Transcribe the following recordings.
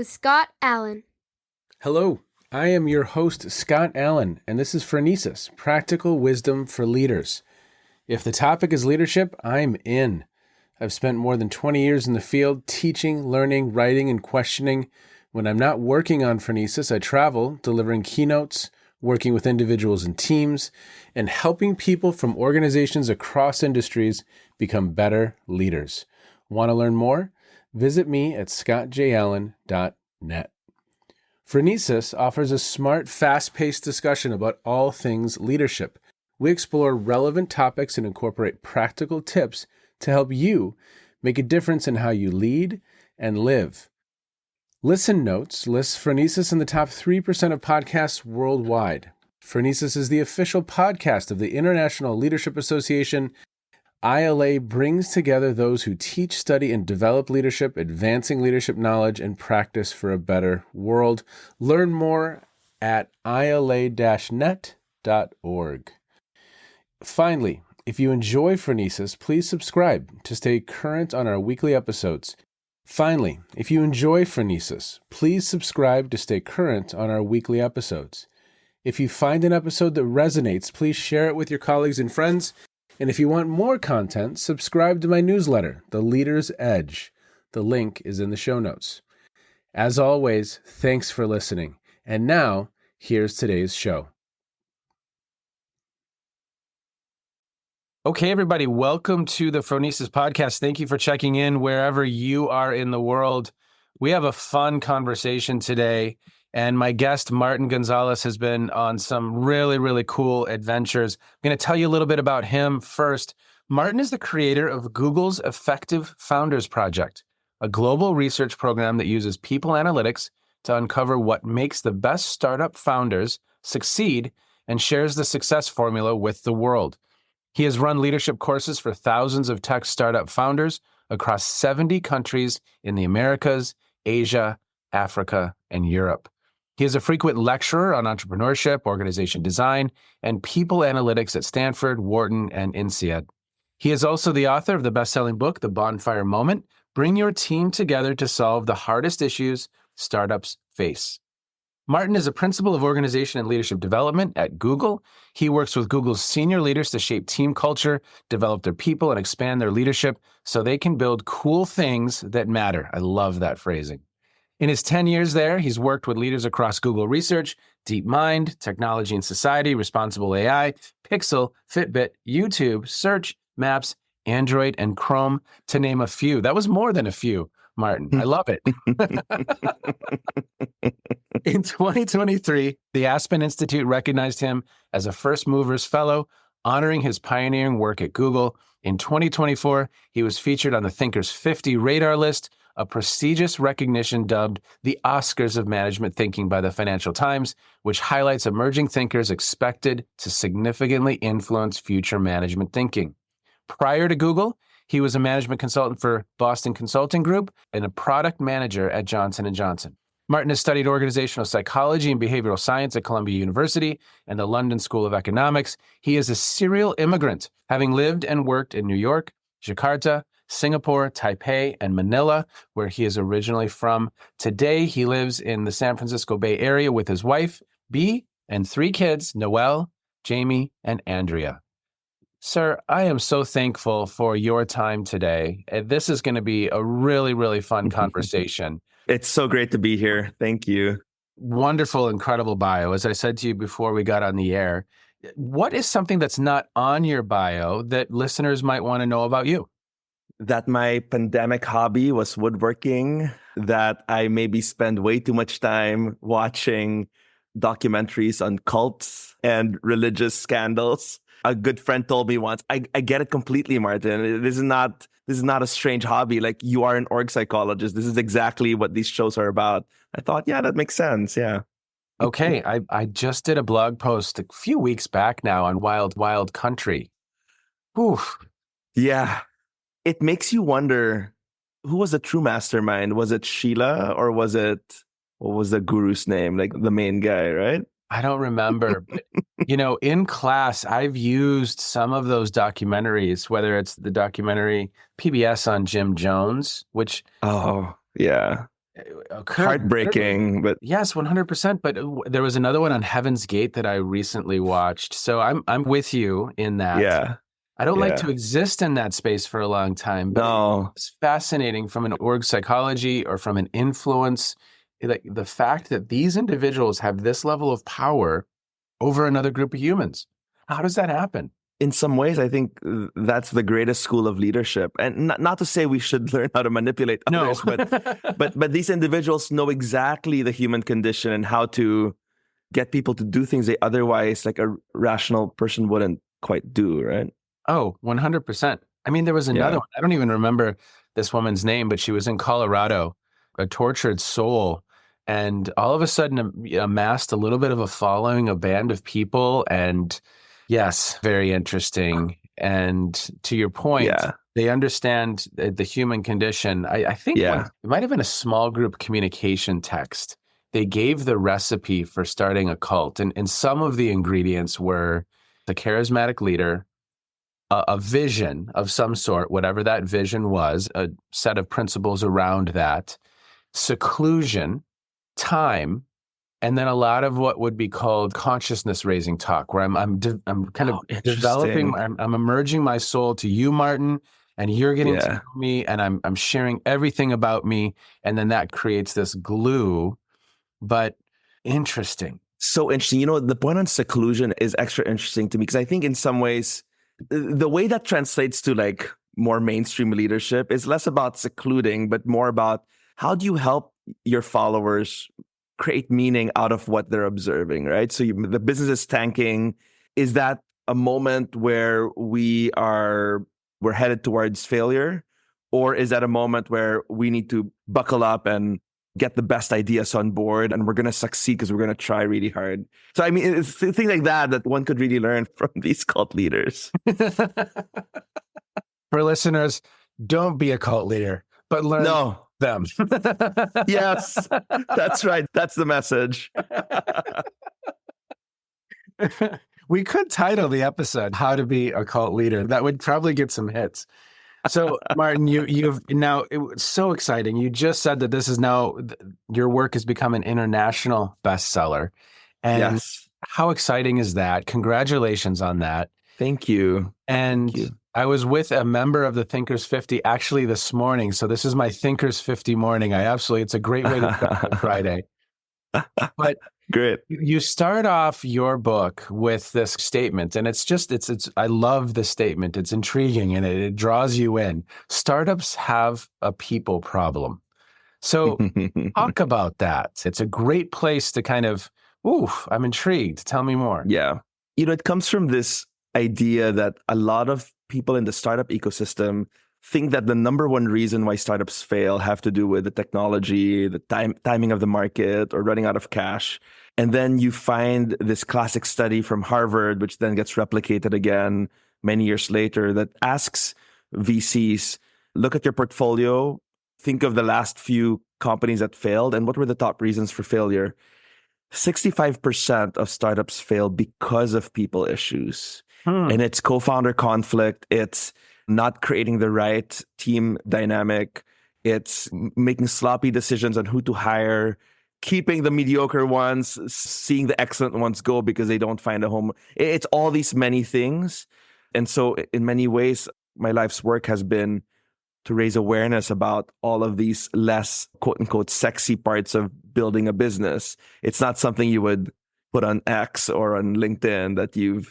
with Scott Allen. Hello, I am your host, Scott Allen, and this is Phronesis, Practical Wisdom for Leaders. If the topic is leadership, I'm in. I've spent more than 20 years in the field teaching, learning, writing, and questioning. When I'm not working on Phronesis, I travel, delivering keynotes, working with individuals and teams, and helping people from organizations across industries become better leaders. Want to learn more? Visit me at scottjallen.net. Phronesis offers a smart, fast-paced discussion about all things leadership. We explore relevant topics and incorporate practical tips to help you make a difference in how you lead and live. Listen Notes lists Phronesis in the top 3% of podcasts worldwide. Phronesis is the official podcast of the International Leadership Association. ILA brings together those who teach, study, and develop leadership, advancing leadership knowledge and practice for a better world. Learn more at ila-net.org. Finally, if you enjoy Phronesis, please subscribe to stay current on our weekly episodes. If you find an episode that resonates, please share it with your colleagues and friends. And if you want more content, subscribe to my newsletter, The Leader's Edge. The link is in the show notes. As always, thanks for listening. And now, here's today's show. Okay, everybody, welcome to the Phronesis podcast. Thank you for checking in wherever you are in the world. We have a fun conversation today, and my guest, Martin Gonzalez, has been on some really, really cool adventures. I'm going to tell you a little bit about him first. Martin is the creator of Google's Effective Founders Project, a global research program that uses people analytics to uncover what makes the best startup founders succeed and shares the success formula with the world. He has run leadership courses for thousands of tech startup founders across 70 countries in the Americas, Asia, Africa, and Europe. He is a frequent lecturer on entrepreneurship, organization design, and people analytics at Stanford, Wharton, and INSEAD. He is also the author of the best-selling book, The Bonfire Moment: Bring Your Team Together to Solve the Hardest Issues Startups Face. Martin is a principal of organization and leadership development at Google. He works with Google's senior leaders to shape team culture, develop their people, and expand their leadership so they can build cool things that matter. I love that phrasing. In his 10 years there, he's worked with leaders across Google Research, DeepMind, Technology and Society, Responsible AI, Pixel, Fitbit, YouTube, Search, Maps, Android, and Chrome, to name a few. That was more than a few, Martin. I love it. In 2023, the Aspen Institute recognized him as a First Movers Fellow, honoring his pioneering work at Google. In 2024, he was featured on the Thinkers 50 radar list, a prestigious recognition dubbed the Oscars of Management Thinking by the Financial Times, which highlights emerging thinkers expected to significantly influence future management thinking. Prior to Google, he was a management consultant for Boston Consulting Group and a product manager at Johnson & Johnson. Martin has studied organizational psychology and behavioral science at Columbia University and the London School of Economics. He is a serial immigrant, having lived and worked in New York, Jakarta, Singapore, Taipei, and Manila, where he is originally from. Today, he lives in the San Francisco Bay Area with his wife, Bea, and 3 kids, Noelle, Jaime, and Andrea. Sir, I am so thankful for your time today. This is going to be a really, really fun conversation. It's so great to be here. Thank you. Wonderful, incredible bio. As I said to you before we got on the air, what is something that's not on your bio that listeners might want to know about you? That my pandemic hobby was woodworking, that I maybe spend way too much time watching documentaries on cults and religious scandals. A good friend told me once, I get it completely, Martin. This is not a strange hobby. Like, you are an org psychologist. This is exactly what these shows are about. I thought, yeah, that makes sense. Yeah. Okay. I just did a blog post a few weeks back now on Wild Wild Country. Oof. Yeah. It makes you wonder, who was the true mastermind? Was it Sheila, or what was the guru's name? Like, the main guy, right? I don't remember. But, in class, I've used some of those documentaries, whether it's the documentary PBS on Jim Jones, which... Oh, yeah. occurred. Heartbreaking, but Yes, 100%. But there was another one on Heaven's Gate that I recently watched. So I'm with you in that. yeah, I don't like to yeah. exist in that space for a long time, but No, it's fascinating from an org psychology or from an influence. Like the fact that these individuals have this level of power over another group of humans. How does that happen? in some ways, I think that's the greatest school of leadership. And not to say we should learn how to manipulate No. others, but these individuals know exactly the human condition and how to get people to do things they otherwise, like a rational person, wouldn't quite do, right? Oh, 100%. I mean, there was another Yeah. one. I don't even remember this woman's name, but she was in Colorado, a tortured soul, and all of a sudden amassed a little bit of a following, a band of people. And yes, very interesting. And to your point, Yeah. they understand the human condition. I think Yeah. it might have been a small group communication text. They gave the recipe for starting a cult, and some of the ingredients were the charismatic leader, a vision of some sort, whatever that vision was, a set of principles around that, seclusion, time, and then a lot of what would be called consciousness raising talk, where I'm kind of Oh, developing, interesting. I'm emerging my soul to you, Martin, and you're getting to Yeah. know me, and I'm sharing everything about me, and then that creates this glue. But interesting. So interesting. The point on seclusion is extra interesting to me because I think in some ways, the way that translates to like more mainstream leadership is less about secluding, but more about how do you help your followers create meaning out of what they're observing, right? So the business is tanking. Is that a moment where we're headed towards failure? Or is that a moment where we need to buckle up and get the best ideas on board and we're going to succeed because we're going to try really hard? So, I mean, it's things like that one could really learn from these cult leaders. For listeners, don't be a cult leader, but learn No. them. Yes, that's right. That's the message. We could title the episode "How to Be a Cult Leader." That would probably get some hits. So, Martin, you've now, it was so exciting. You just said that this is now, your work has become an international bestseller. And Yes. how exciting is that? Congratulations on that. Thank you. And Thank you. I was with a member of the Thinkers 50 actually this morning. So this is my Thinkers 50 morning. It's a great way to start the Friday. But Great. you start off your book with this statement, and I love the statement. It's intriguing and it draws you in. Startups have a people problem. So talk about that. It's a great place to kind of, I'm intrigued. Tell me more. Yeah. It comes from this idea that a lot of people in the startup ecosystem think that the number one reason why startups fail have to do with the technology, the timing of the market, or running out of cash. And then you find this classic study from Harvard, which then gets replicated again many years later, that asks VCs, look at your portfolio, think of the last few companies that failed, and what were the top reasons for failure? 65% of startups fail because of people issues. And it's co-founder conflict. It's not creating the right team dynamic. It's making sloppy decisions on who to hire, keeping the mediocre ones, seeing the excellent ones go because they don't find a home. It's all these many things. And so in many ways, my life's work has been to raise awareness about all of these less quote unquote sexy parts of building a business. It's not something you would put on X or on LinkedIn that you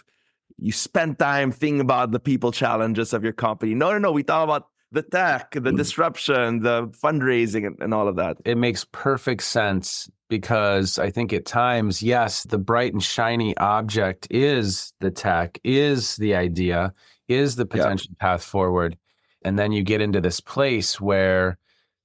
spend time thinking about the people challenges of your company. No. We talk about the tech, the disruption, the fundraising, and all of that. It makes perfect sense because I think at times, yes, the bright and shiny object is the tech, is the idea, is the potential path forward. And then you get into this place where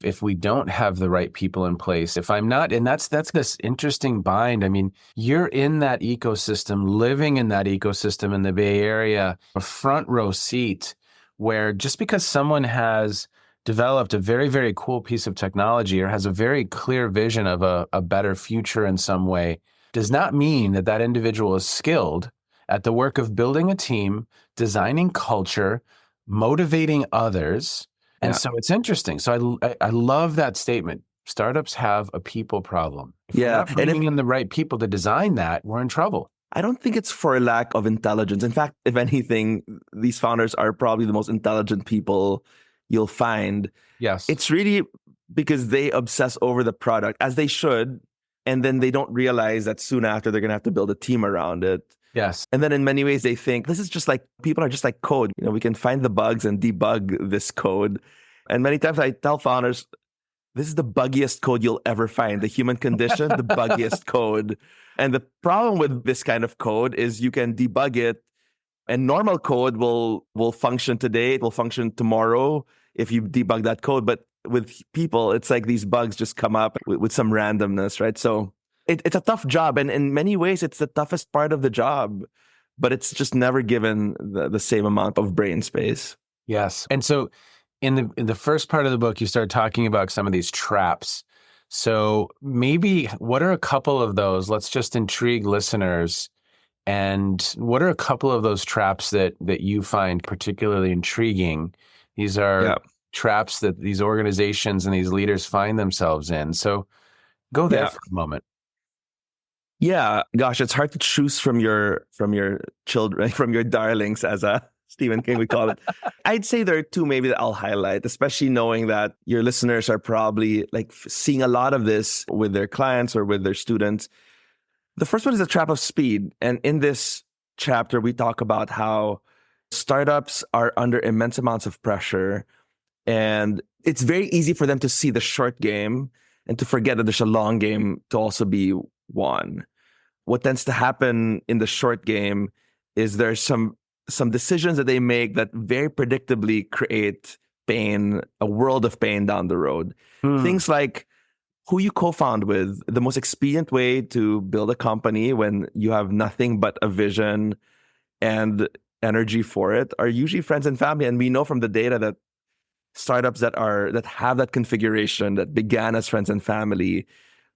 if we don't have the right people in place, if I'm not, and that's this interesting bind. I mean, you're in that ecosystem, living in that ecosystem in the Bay Area, a front row seat where just because someone has developed a very, very cool piece of technology or has a very clear vision of a better future in some way, does not mean that that individual is skilled at the work of building a team, designing culture, motivating others. And so it's interesting. So I love that statement. startups have a people problem. If we're Yeah. not bringing in the right people to design that, we're in trouble. I don't think it's for lack of intelligence. In fact, if anything, these founders are probably the most intelligent people you'll find. Yes. It's really because they obsess over the product, as they should, and then they don't realize that soon after they're going to have to build a team around it. Yes. And then in many ways they think this is just like, people are just like code. We can find the bugs and debug this code. And many times I tell founders, this is the buggiest code you'll ever find. The human condition, the buggiest code. And the problem with this kind of code is you can debug it, and normal code will function today, it will function tomorrow if you debug that code. But with people, it's like these bugs just come up with some randomness, right? So it's a tough job. And in many ways, it's the toughest part of the job, but it's just never given the same amount of brain space. Yes. And so in the first part of the book, you start talking about some of these traps. So maybe what are a couple of those? Let's just intrigue listeners. And what are a couple of those traps that you find particularly intriguing? These are traps that these organizations and these leaders find themselves in. So go there for a moment. Yeah, gosh, it's hard to choose from your children, from your darlings, as Stephen King would call it. I'd say there are two maybe that I'll highlight, especially knowing that your listeners are probably like seeing a lot of this with their clients or with their students. The first one is the trap of speed. And in this chapter, we talk about how startups are under immense amounts of pressure. And it's very easy for them to see the short game and to forget that there's a long game to also be won. What tends to happen in the short game is there's some decisions that they make that very predictably create pain, a world of pain down the road. Things like who you co-found with. The most expedient way to build a company when you have nothing but a vision and energy for it are usually friends and family. And we know from the data that startups that have that configuration that began as friends and family,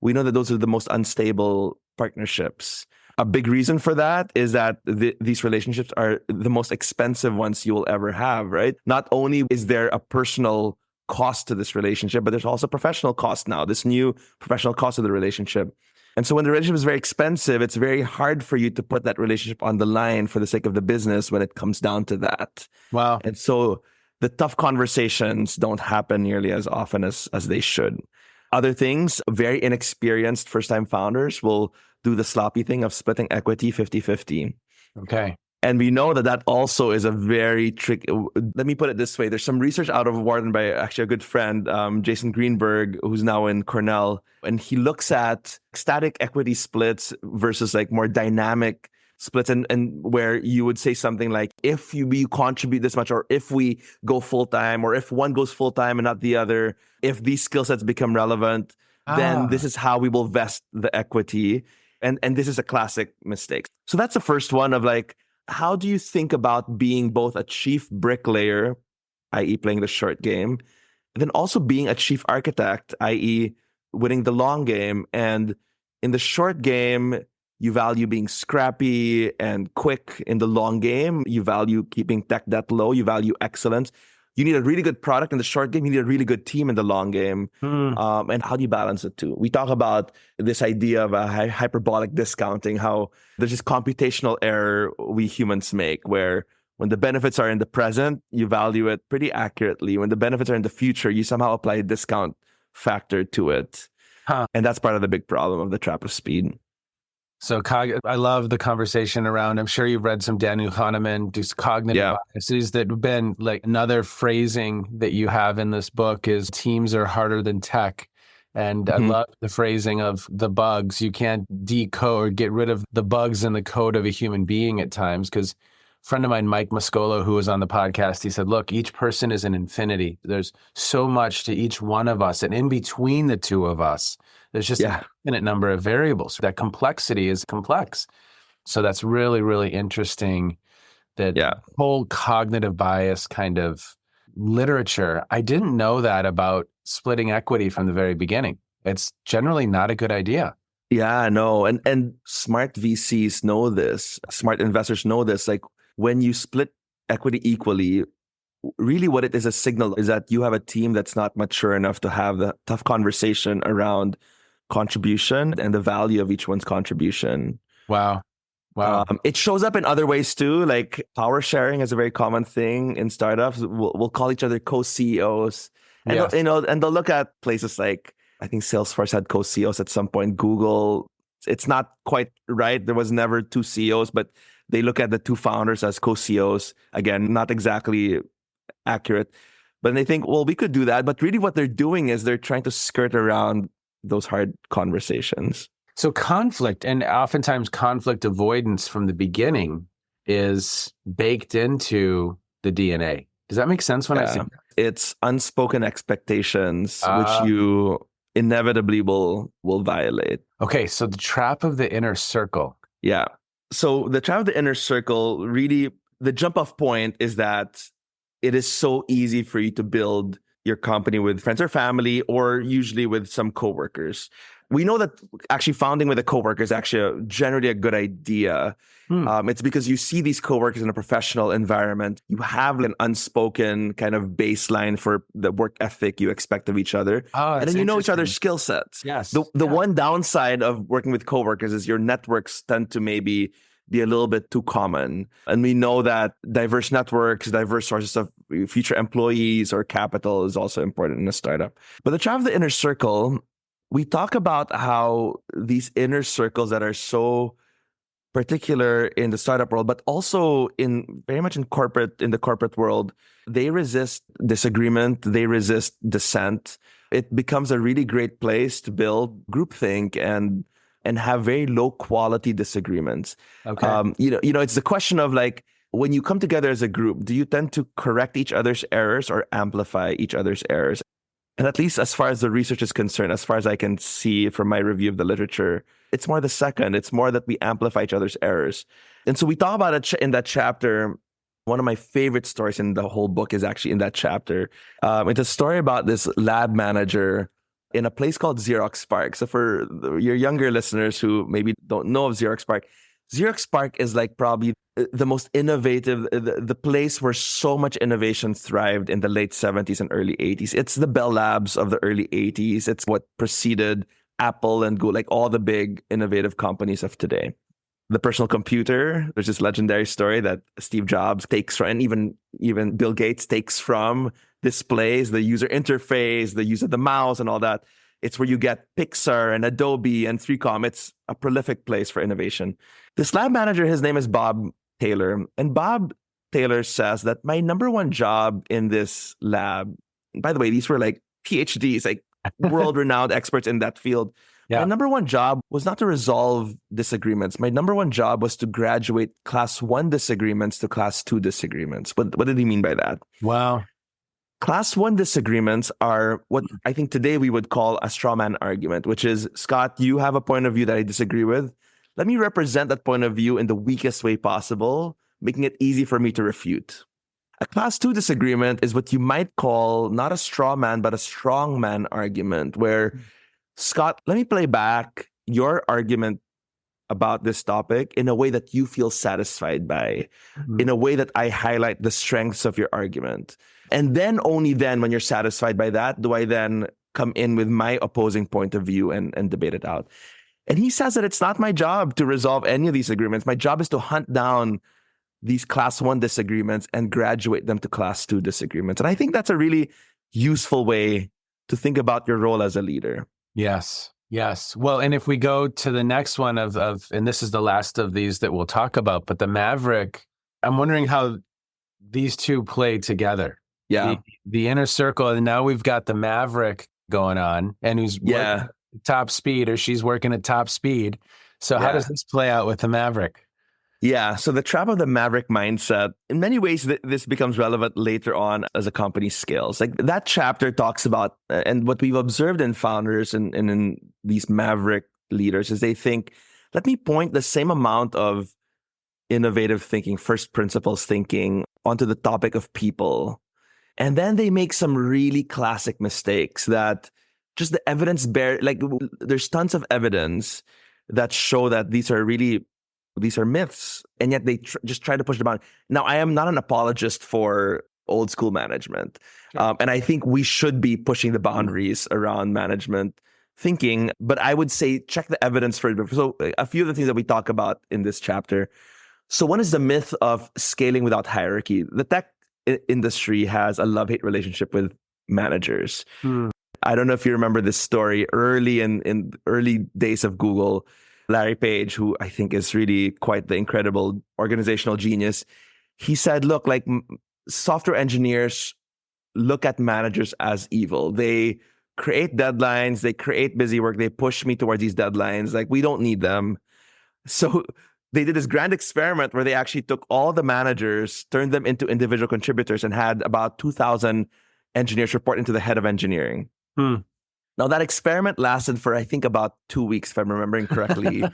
we know that those are the most unstable partnerships. A big reason for that is that these relationships are the most expensive ones you will ever have, right? Not only is there a personal cost to this relationship, but there's also professional cost now, this new professional cost of the relationship. And so when the relationship is very expensive, it's very hard for you to put that relationship on the line for the sake of the business when it comes down to that. Wow. And so the tough conversations don't happen nearly as often as they should. Other things, very inexperienced first-time founders will do the sloppy thing of splitting equity 50-50. Okay. And we know that also is a very tricky. Let me put it this way. There's some research out of Wharton by actually a good friend, Jason Greenberg, who's now in Cornell. And he looks at static equity splits versus like more dynamic splits, and where you would say something like, if you contribute this much, or if we go full-time, or if one goes full-time and not the other, if these skill sets become relevant, then this is how we will vest the equity. And this is a classic mistake. So that's the first one of like, how do you think about being both a chief bricklayer, i.e. playing the short game, and then also being a chief architect, i.e. winning the long game? And in the short game, you value being scrappy and quick. In the long game, you value keeping tech debt low. You value excellence. You need a really good product in the short game. You need a really good team in the long game. And how do you balance it too? We talk about this idea of a hyperbolic discounting, how there's this computational error we humans make where when the benefits are in the present, you value it pretty accurately. When the benefits are in the future, you somehow apply a discount factor to it. And that's part of the big problem of the trap of speed. So I love the conversation around, I'm sure you've read some Daniel Kahneman, these cognitive biases that have been like another phrasing that you have in this book is teams are harder than tech. And I love the phrasing of the bugs. You can't decode, get rid of the bugs in the code of a human being at times. Because a friend of mine, Mike Mascolo, who was on the podcast, he said, look, each person is an infinity. There's so much to each one of us. And in between the two of us, there's just an infinite number of variables. That complexity is complex. So that's really, really interesting that whole cognitive bias kind of literature. I didn't know that about splitting equity from the very beginning. It's generally not a good idea. Yeah, no. And smart VCs know this. Smart investors know this. Like when you split equity equally, really what it is a signal is that you have a team that's not mature enough to have the tough conversation around contribution and the value of each one's contribution. Wow. Wow. It shows up in other ways too, like power sharing is a very common thing in startups. We'll call each other co-CEOs, and Yes. and they'll look at places like, I think Salesforce had co-CEOs at some point. Google, it's not quite right. There was never two CEOs, but they look at the two founders as co-CEOs. Again, not exactly accurate, but they think, well, we could do that. But really what they're doing is they're trying to skirt around those hard conversations. So conflict, and oftentimes conflict avoidance from the beginning, is baked into the DNA. Does that make sense when I say that? It's unspoken expectations, which you inevitably will violate. Okay, so the trap of the inner circle. Yeah. So the trap of the inner circle, really, the jump off point is that it is so easy for you to build your company with friends or family, or usually with some coworkers. We know that actually founding with a coworker is actually generally a good idea. It's because you see these coworkers in a professional environment. You have an unspoken kind of baseline for the work ethic you expect of each other. And then you know each other's skill sets. Yes. The one downside of working with coworkers is your networks tend to maybe be a little bit too common. And we know that diverse networks, diverse sources of future employees or capital is also important in a startup. But the trap of the inner circle, we talk about how these inner circles that are so particular in the startup world, but also in very much in the corporate world, they resist disagreement, they resist dissent. It becomes a really great place to build groupthink and have very low quality disagreements. Okay. It's the question of like, when you come together as a group, do you tend to correct each other's errors or amplify each other's errors? And at least as far as the research is concerned, as far as I can see from my review of the literature, it's more the second. It's more that we amplify each other's errors. And so we talk about it in that chapter. One of my favorite stories in the whole book is actually in that chapter. It's a story about this lab manager in a place called Xerox PARC. So for your younger listeners who maybe don't know of Xerox PARC is like probably the most innovative, the place where so much innovation thrived in the late 70s and early 80s. It's the Bell Labs of the early 80s. It's what preceded Apple and Google, like all the big innovative companies of today. The personal computer, there's this legendary story that Steve Jobs takes from, and even Bill Gates takes from displays, the user interface, the use of the mouse and all that. It's where you get Pixar and Adobe and 3Com. It's a prolific place for innovation. This lab manager, his name is Bob Taylor. And Bob Taylor says that my number one job in this lab, by the way, these were like PhDs, like world-renowned experts in that field. Yeah. My number one job was not to resolve disagreements. My number one job was to graduate class 1 disagreements to class 2 disagreements. What did he mean by that? Wow. Class 1 disagreements are what I think today we would call a straw man argument, which is, Scott, you have a point of view that I disagree with. Let me represent that point of view in the weakest way possible, making it easy for me to refute. A class 2 disagreement is what you might call not a straw man, but a strong man argument, where, Scott, let me play back your argument about this topic in a way that you feel satisfied by, in a way that I highlight the strengths of your argument. And then only then, when you're satisfied by that, do I then come in with my opposing point of view and debate it out. And he says that it's not my job to resolve any of these agreements. My job is to hunt down these class 1 disagreements and graduate them to class 2 disagreements. And I think that's a really useful way to think about your role as a leader. Yes. Yes. Well, and if we go to the next one of and this is the last of these that we'll talk about, but the Maverick, I'm wondering how these two play together. Yeah. The inner circle, and now we've got the Maverick going on, and who's working at top speed, or she's working at top speed. So how does this play out with the Maverick? Yeah. So the trap of the Maverick mindset, in many ways, this becomes relevant later on as a company scales. Like that chapter talks about, and what we've observed in founders and in these Maverick leaders is they think, let me point the same amount of innovative thinking, first principles thinking onto the topic of people. And then they make some really classic mistakes that just the evidence there's tons of evidence that show that these are myths, and yet they just try to push them out. Now, I am not an apologist for old school management. Sure. And I think we should be pushing the boundaries around management thinking. But I would say check the evidence for it. So a few of the things that we talk about in this chapter. So one is the myth of scaling without hierarchy. The tech industry has a love-hate relationship with managers. I don't know if you remember this story early in early days of Google. Larry Page, who I think is really quite the incredible organizational genius, he said, look, like software engineers look at managers as evil. They create deadlines, they create busy work, they push me towards these deadlines. Like, we don't need them. So they did this grand experiment where they actually took all the managers, turned them into individual contributors, and had about 2,000 engineers report into the head of engineering. Now, that experiment lasted for, I think, about 2 weeks, if I'm remembering correctly,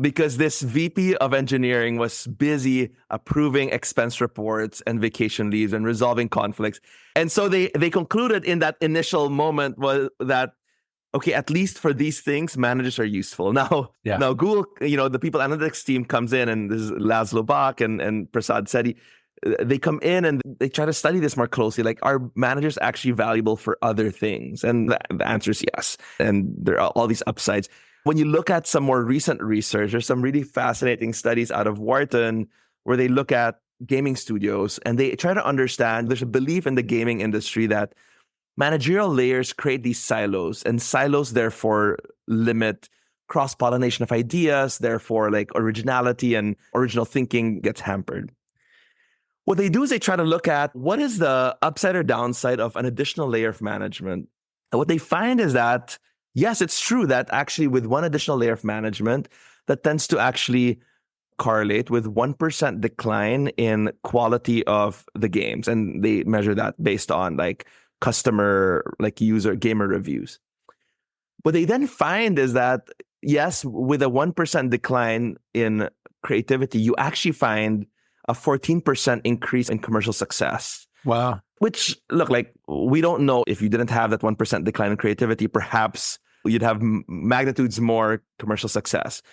because this VP of engineering was busy approving expense reports and vacation leaves and resolving conflicts. And so they concluded in that initial moment was that, okay, at least for these things, managers are useful. Now, Google, the people analytics team comes in, and this is Laszlo Bach and Prasad Sethi. They come in and they try to study this more closely. Like, are managers actually valuable for other things? And the answer is yes. And there are all these upsides. When you look at some more recent research, there's some really fascinating studies out of Wharton where they look at gaming studios and they try to understand. There's a belief in the gaming industry that managerial layers create these silos, and silos therefore limit cross-pollination of ideas. Therefore, like, originality and original thinking gets hampered. What they do is they try to look at what is the upside or downside of an additional layer of management. And what they find is that, yes, it's true that actually with one additional layer of management, that tends to actually correlate with 1% decline in quality of the games. And they measure that based on like customer, like user, gamer reviews. What they then find is that, yes, with a 1% decline in creativity, you actually find a 14% increase in commercial success. Wow. Which, look, like, we don't know if you didn't have that 1% decline in creativity, perhaps you'd have magnitudes more commercial success.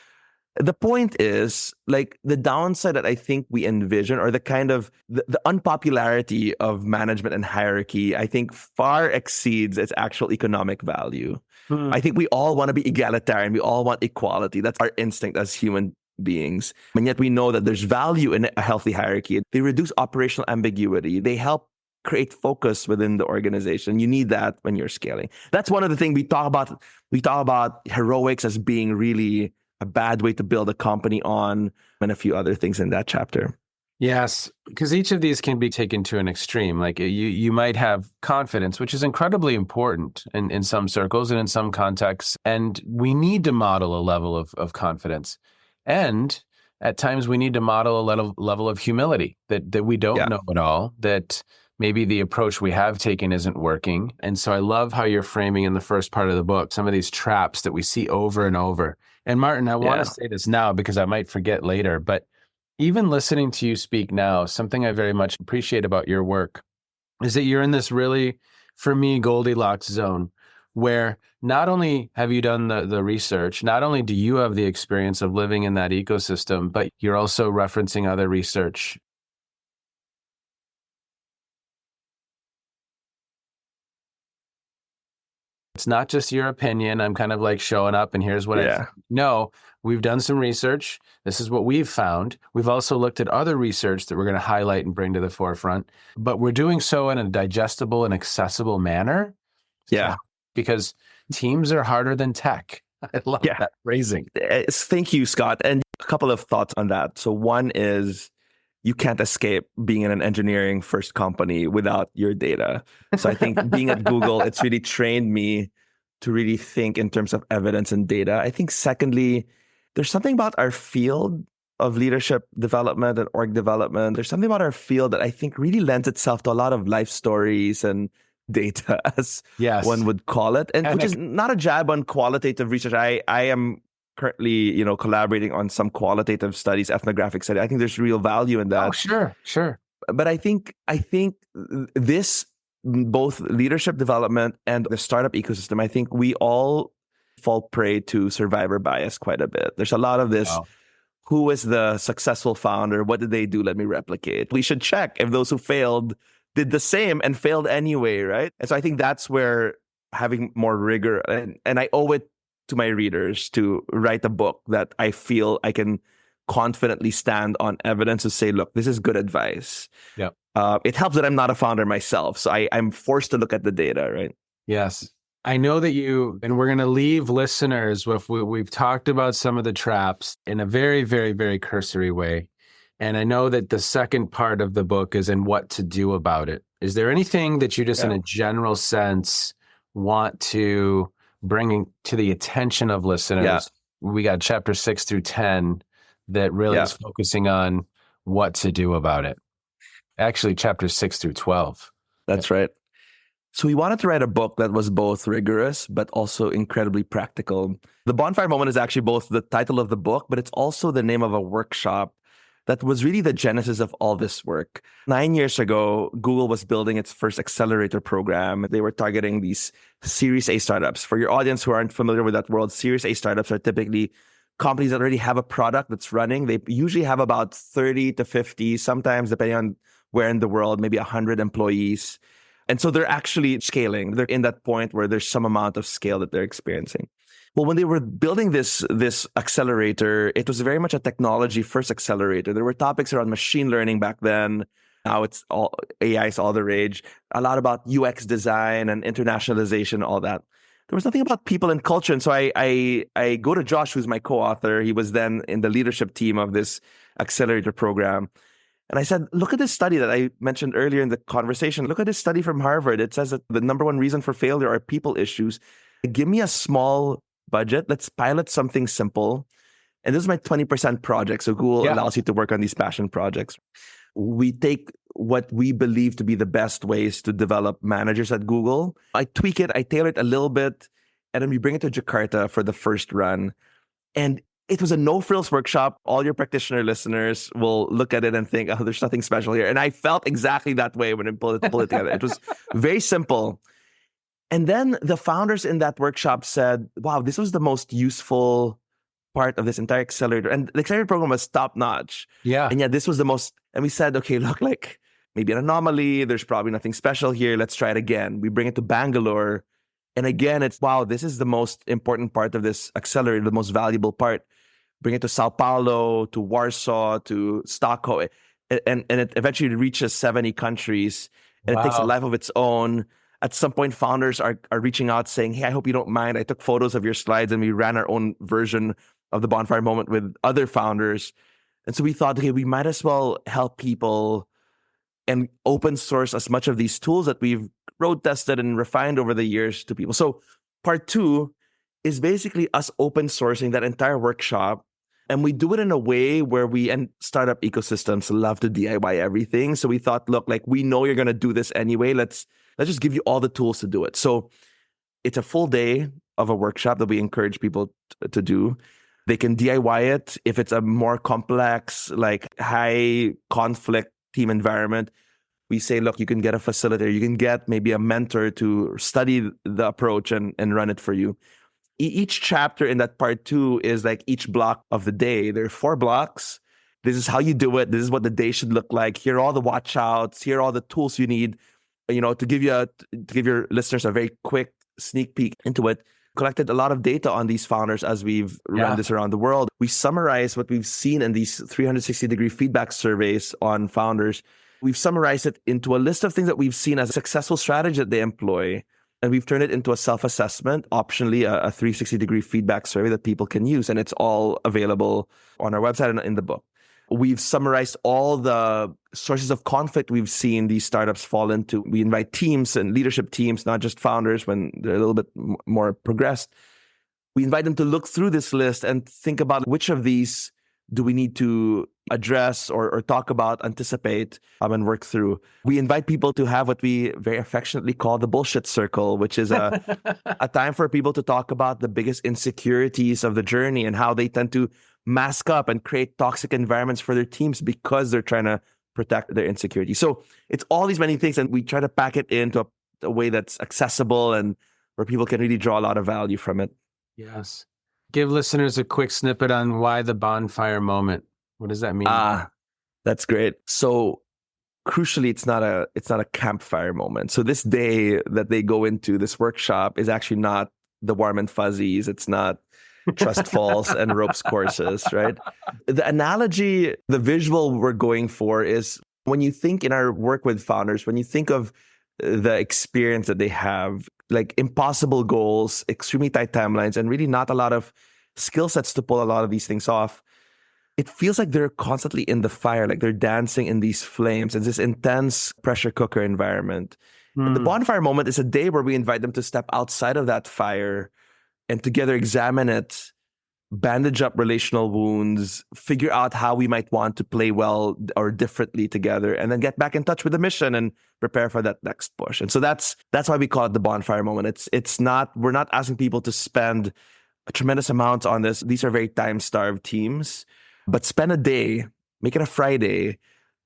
The point is, like, the downside that I think we envision, or the kind of the unpopularity of management and hierarchy, I think far exceeds its actual economic value. I think we all want to be egalitarian. We all want equality. That's our instinct as human beings. And yet we know that there's value in a healthy hierarchy. They reduce operational ambiguity. They help create focus within the organization. You need that when you're scaling. That's one of the things we talk about. We talk about heroics as being really a bad way to build a company on, and a few other things in that chapter. Yes, because each of these can be taken to an extreme. Like, you might have confidence, which is incredibly important in some circles and in some contexts. And we need to model a level of confidence. And at times we need to model a level of humility that we don't know it all, that maybe the approach we have taken isn't working. And so I love how you're framing in the first part of the book some of these traps that we see over and over. And Martin, I want to say this now because I might forget later, but even listening to you speak now, something I very much appreciate about your work is that you're in this really, for me, Goldilocks zone where not only have you done the research, not only do you have the experience of living in that ecosystem, but you're also referencing other research. It's not just your opinion. I'm kind of like showing up and here's what I think. No, we've done some research. This is what we've found. We've also looked at other research that we're going to highlight and bring to the forefront, but we're doing so in a digestible and accessible manner. Yeah. Because teams are harder than tech. I love that phrasing. Thank you, Scott. And a couple of thoughts on that. So one is, you can't escape being in an engineering first company without your data. So I think being at Google, it's really trained me to really think in terms of evidence and data. I think secondly, there's something about our field of leadership development and org development. There's something about our field that I think really lends itself to a lot of life stories and data, as one would call it. And which is not a jab on qualitative research. I am currently, collaborating on some qualitative studies, ethnographic study. I think there's real value in that. Oh, sure. But I think this, both leadership development and the startup ecosystem, I think we all fall prey to survivor bias quite a bit. There's a lot of this. Wow. Who is the successful founder? What did they do? Let me replicate. We should check if those who failed did the same and failed anyway, right? And so I think that's where having more rigor, and I owe it to my readers to write a book that I feel I can confidently stand on evidence to say, look, this is good advice. Yeah. It helps that I'm not a founder myself. So I'm forced to look at the data, right? Yes. I know that and we're going to leave listeners with, we've talked about some of the traps in a very, very, very cursory way. And I know that the second part of the book is in what to do about it. Is there anything that you just in a general sense want to bring to the attention of listeners? Yeah. We got chapter 6 through 10 that really is focusing on what to do about it. Actually, chapters 6 through 12. That's right. So we wanted to write a book that was both rigorous, but also incredibly practical. The Bonfire Moment is actually both the title of the book, but it's also the name of a workshop that was really the genesis of all this work. 9 years ago, Google was building its first accelerator program. They were targeting these Series A startups. For your audience who aren't familiar with that world, Series A startups are typically companies that already have a product that's running. They usually have about 30 to 50, sometimes depending on where in the world, maybe 100 employees. And so they're actually scaling. They're in that point where there's some amount of scale that they're experiencing. Well, when they were building this accelerator, it was very much a technology-first accelerator. There were topics around machine learning back then. Now it's all AI is all the rage. A lot about UX design and internationalization, all that. There was nothing about people and culture. And so I go to Josh, who's my co-author. He was then in the leadership team of this accelerator program. And I said, look at this study that I mentioned earlier in the conversation. Look at this study from Harvard. It says that the number one reason for failure are people issues. Give me a small budget. Let's pilot something simple. And this is my 20% project. So Google allows you to work on these passion projects. We take what we believe to be the best ways to develop managers at Google. I tweak it, I tailor it a little bit, and then we bring it to Jakarta for the first run. And it was a no-frills workshop. All your practitioner listeners will look at it and think, oh, there's nothing special here. And I felt exactly that way when I pulled it together. It was very simple. And then the founders in that workshop said, wow, this was the most useful part of this entire accelerator. And the accelerator program was top-notch. Yeah. And yet this was the most, and we said, okay, look, like maybe an anomaly. There's probably nothing special here. Let's try it again. We bring it to Bangalore. And again, it's, wow, this is the most important part of this accelerator, the most valuable part. Bring it to Sao Paulo, to Warsaw, to Stockholm. And it eventually reaches 70 countries. And it takes a life of its own. At some point, founders are reaching out saying, hey, I hope you don't mind. I took photos of your slides and we ran our own version of the Bonfire Moment with other founders. And so we thought, okay, we might as well help people and open source as much of these tools that we've road tested and refined over the years to people. So part 2 is basically us open sourcing that entire workshop. And we do it in a way where and startup ecosystems love to DIY everything. So we thought, look, like we know you're going to do this anyway. Let's just give you all the tools to do it. So it's a full day of a workshop that we encourage people to do. They can DIY it. If it's a more complex, like high conflict team environment, we say, look, you can get a facilitator. You can get maybe a mentor to study the approach and run it for you. Each chapter in that part 2 is like each block of the day. There are 4 blocks. This is how you do it. This is what the day should look like. Here are all the watch outs. Here are all the tools you need, to give your listeners a very quick sneak peek into it. Collected a lot of data on these founders as we've run this around the world. We summarize what we've seen in these 360-degree feedback surveys on founders. We've summarized it into a list of things that we've seen as a successful strategy that they employ. And we've turned it into a self-assessment, optionally a 360-degree feedback survey that people can use. And it's all available on our website and in the book. We've summarized all the sources of conflict we've seen these startups fall into. We invite teams and leadership teams, not just founders when they're a little bit more progressed. We invite them to look through this list and think about which of these do we need to address or talk about, anticipate, and work through. We invite people to have what we very affectionately call the bullshit circle, which is a time for people to talk about the biggest insecurities of the journey and how they tend to mask up and create toxic environments for their teams because they're trying to protect their insecurity. So it's all these many things, and we try to pack it into a way that's accessible and where people can really draw a lot of value from it. Yes. Give listeners a quick snippet on why the Bonfire Moment. What does that mean? That's great. So crucially, it's not a campfire moment. So this day that they go into this workshop is actually not the warm and fuzzies. It's not trust falls and ropes courses, right? The analogy, the visual we're going for is when you think in our work with founders, when you think of the experience that they have, like impossible goals, extremely tight timelines, and really not a lot of skill sets to pull a lot of these things off, it feels like they're constantly in the fire, like they're dancing in these flames. It's this intense pressure cooker environment. And the bonfire moment is a day where we invite them to step outside of that fire and together examine it, bandage up relational wounds, figure out how we might want to play well or differently together, and then get back in touch with the mission and prepare for that next push. And so that's why we call it the bonfire moment. It's not, we're not asking people to spend a tremendous amount on this. These are very time-starved teams, but spend a day, make it a Friday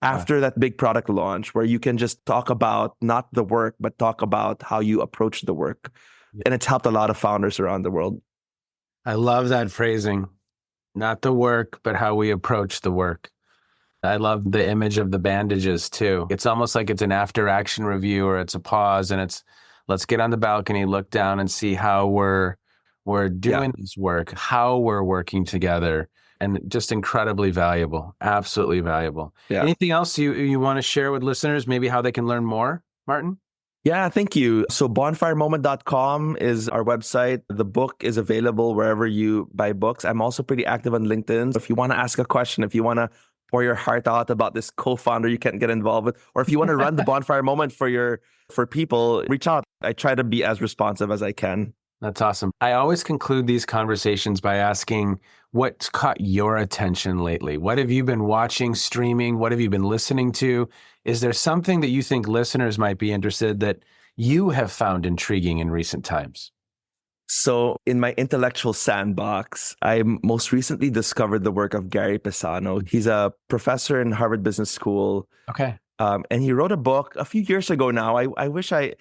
after that big product launch where you can just talk about not the work, but talk about how you approach the work. And it's helped a lot of founders around the world. I love that phrasing. Not the work, but how we approach the work. I love the image of the bandages too. It's almost like it's an after action review, or it's a pause, and it's let's get on the balcony, look down and see how we're doing this work, how we're working together, and just incredibly valuable. Absolutely valuable. Yeah. Anything else you want to share with listeners, maybe how they can learn more, Martin? Yeah, thank you. So bonfiremoment.com is our website. The book is available wherever you buy books. I'm also pretty active on LinkedIn. If you want to ask a question, if you want to pour your heart out about this co-founder you can't get involved with, or if you want to run the bonfire moment for people, reach out. I try to be as responsive as I can. That's awesome. I always conclude these conversations by asking, what's caught your attention lately? What have you been watching, streaming? What have you been listening to? Is there something that you think listeners might be interested that you have found intriguing in recent times? So in my intellectual sandbox, I most recently discovered the work of Gary Pisano. He's a professor in Harvard Business School. Okay. And he wrote a book a few years ago now. I wish I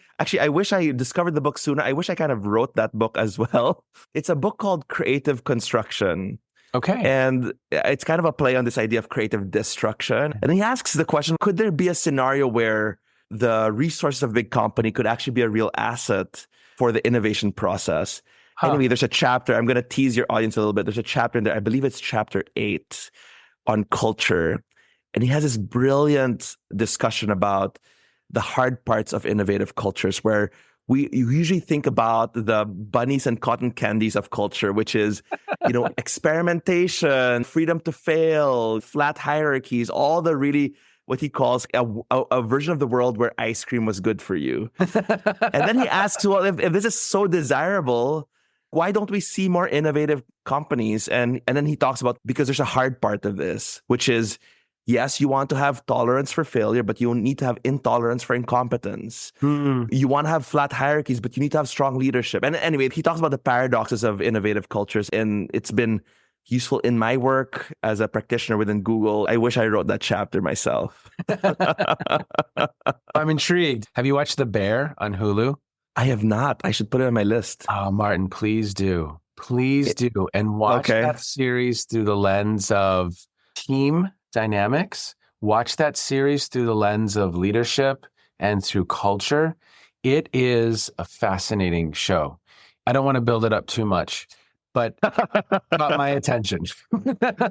discovered the book sooner. I wish I kind of wrote that book as well. It's a book called Creative Construction. Okay. And it's kind of a play on this idea of creative destruction. And he asks the question, could there be a scenario where the resources of a big company could actually be a real asset for the innovation process? Anyway, there's a chapter, I'm going to tease your audience a little bit. There's a chapter in there, I believe it's chapter 8 on culture. And he has this brilliant discussion about the hard parts of innovative cultures where you usually think about the bunnies and cotton candies of culture, which is, experimentation, freedom to fail, flat hierarchies, all the really what he calls a version of the world where ice cream was good for you. And then he asks, well, if this is so desirable, why don't we see more innovative companies? And then he talks about, because there's a hard part of this, which is, yes, you want to have tolerance for failure, but you need to have intolerance for incompetence. You want to have flat hierarchies, but you need to have strong leadership. And anyway, he talks about the paradoxes of innovative cultures, and it's been useful in my work as a practitioner within Google. I wish I wrote that chapter myself. I'm intrigued. Have you watched The Bear on Hulu? I have not. I should put it on my list. Oh, Martin, please do. Please do. And watch that series through the lens of team dynamics. Watch that series through the lens of leadership and through culture. It is a fascinating show. I don't want to build it up too much, but got my attention.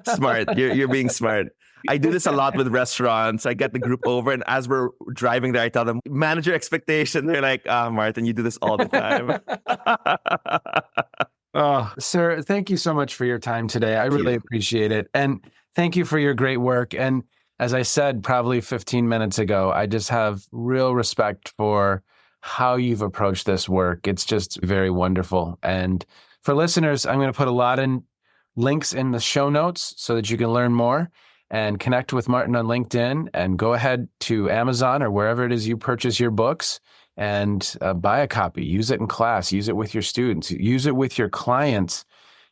Smart. You're being smart. I do this a lot with restaurants. I get the group over, and as we're driving there, I tell them, manage your expectation. They're like, Martin, you do this all the time. Oh, sir, thank you so much for your time today. I really appreciate it. And thank you for your great work. And as I said, probably 15 minutes ago, I just have real respect for how you've approached this work. It's just very wonderful. And for listeners, I'm going to put a lot of links in the show notes so that you can learn more and connect with Martin on LinkedIn, and go ahead to Amazon or wherever it is you purchase your books and buy a copy. Use it in class. Use it with your students. Use it with your clients.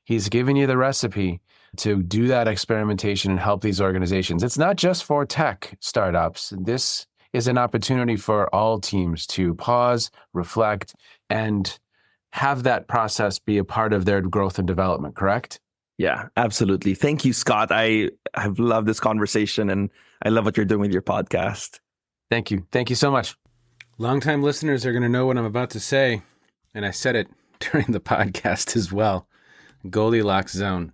He's given you the recipe to do that experimentation and help these organizations. It's not just for tech startups. This is an opportunity for all teams to pause, reflect, and have that process be a part of their growth and development, correct? Yeah, absolutely. Thank you, Scott. I have loved this conversation, and I love what you're doing with your podcast. Thank you. Thank you so much. Longtime listeners are going to know what I'm about to say, and I said it during the podcast as well. Goldilocks zone.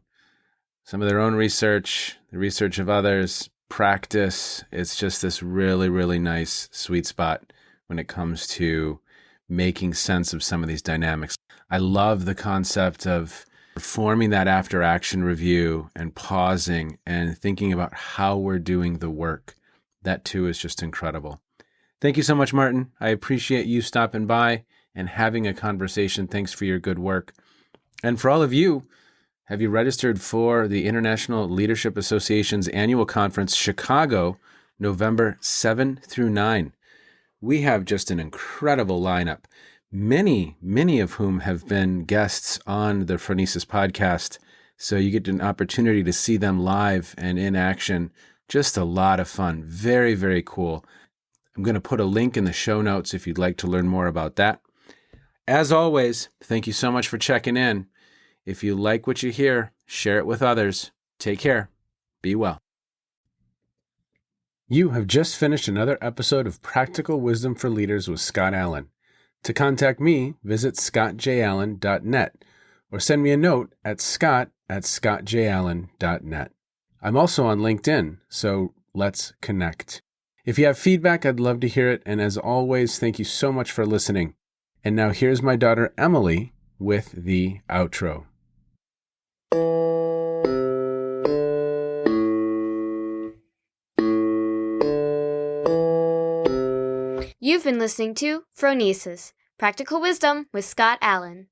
Some of their own research, the research of others, practice. It's just this really, really nice sweet spot when it comes to making sense of some of these dynamics. I love the concept of performing that after action review and pausing and thinking about how we're doing the work. That too is just incredible. Thank you so much, Martin. I appreciate you stopping by and having a conversation. Thanks for your good work. And for all of you, have you registered for the International Leadership Association's annual conference, Chicago, November 7 through 9? We have just an incredible lineup, many of whom have been guests on the Phronesis podcast. So you get an opportunity to see them live and in action. Just a lot of fun. Very, very cool. I'm going to put a link in the show notes if you'd like to learn more about that. As always, thank you so much for checking in. If you like what you hear, share it with others. Take care. Be well. You have just finished another episode of Practical Wisdom for Leaders with Scott Allen. To contact me, visit scottjallen.net or send me a note at scott@scottjallen.net. I'm also on LinkedIn, so let's connect. If you have feedback, I'd love to hear it. And as always, thank you so much for listening. And now here's my daughter, Emily, with the outro. You've been listening to Phronesis, Practical Wisdom with Scott Allen.